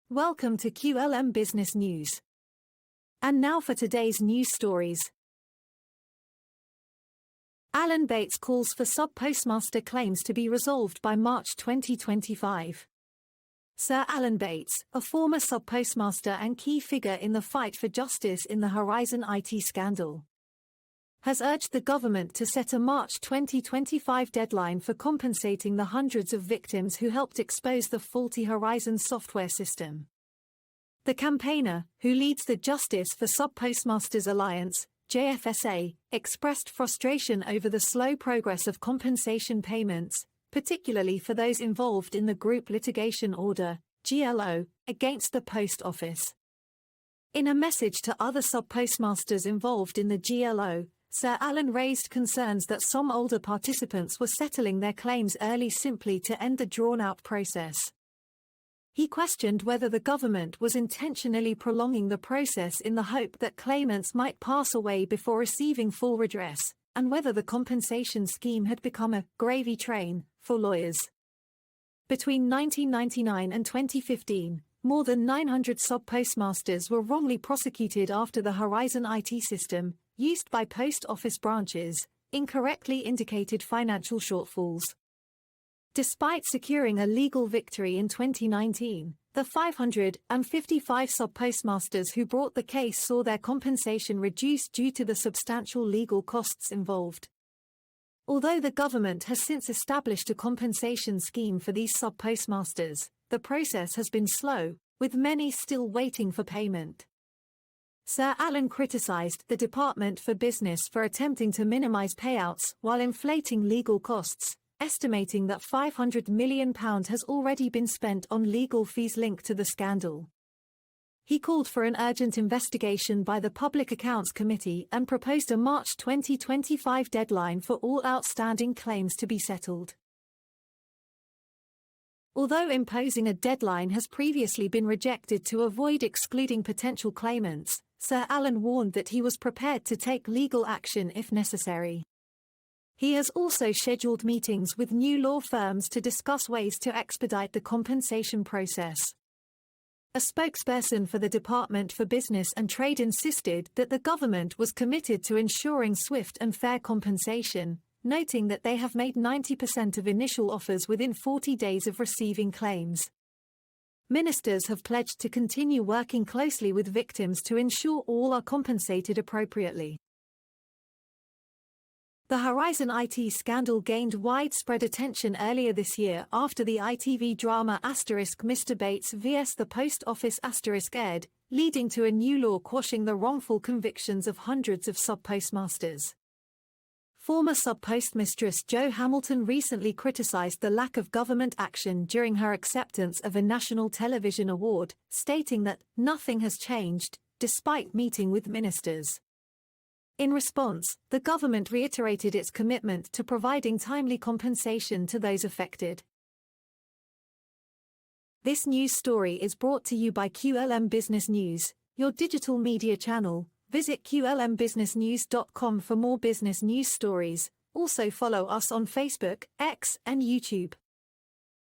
Welcome to QLM Business News. And now for today's news stories. Alan Bates calls for Subpostmaster claims to be resolved by March 2025. Sir Alan Bates, a former Subpostmaster and key figure in the fight for justice in the Horizon IT scandal, has urged the government to set a March 2025 deadline for compensating the hundreds of victims who helped expose the faulty Horizon software system. The campaigner, who leads the Justice for Subpostmasters Alliance, JFSA, expressed frustration over the slow progress of compensation payments, particularly for those involved in the Group Litigation Order, GLO, against the Post Office. In a message to other Subpostmasters involved in the GLO, Sir Alan raised concerns that some older participants were settling their claims early simply to end the drawn-out process. He questioned whether the government was intentionally prolonging the process in the hope that claimants might pass away before receiving full redress, and whether the compensation scheme had become a gravy train for lawyers. Between 1999 and 2015, more than 900 Subpostmasters were wrongly prosecuted after the Horizon IT system, used by post office branches, incorrectly indicated financial shortfalls. Despite securing a legal victory in 2019, the 555 Subpostmasters who brought the case saw their compensation reduced due to the substantial legal costs involved. Although the government has since established a compensation scheme for these Subpostmasters, the process has been slow, with many still waiting for payment. Sir Alan criticised the Department for Business for attempting to minimise payouts while inflating legal costs, estimating that £500 million has already been spent on legal fees linked to the scandal. He called for an urgent investigation by the Public Accounts Committee and proposed a March 2025 deadline for all outstanding claims to be settled. Although imposing a deadline has previously been rejected to avoid excluding potential claimants, Sir Alan warned that he was prepared to take legal action if necessary. He has also scheduled meetings with new law firms to discuss ways to expedite the compensation process. A spokesperson for the Department for Business and Trade insisted that the government was committed to ensuring swift and fair compensation, noting that they have made 90% of initial offers within 40 days of receiving claims. Ministers have pledged to continue working closely with victims to ensure all are compensated appropriately. The Horizon IT scandal gained widespread attention earlier this year after the ITV drama *Mr. Bates vs the Post Office *aired, leading to a new law quashing the wrongful convictions of hundreds of Subpostmasters. Former Subpostmistress Jo Hamilton recently criticised the lack of government action during her acceptance of a national television award, stating that nothing has changed, despite meeting with ministers. In response, the government reiterated its commitment to providing timely compensation to those affected. This news story is brought to you by QLM Business News, your digital media channel. Visit qlmbusinessnews.com for more business news stories. Also follow us on Facebook, X, and YouTube.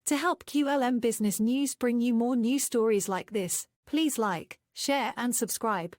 To help QLM Business News bring you more news stories like this, please like, share and subscribe.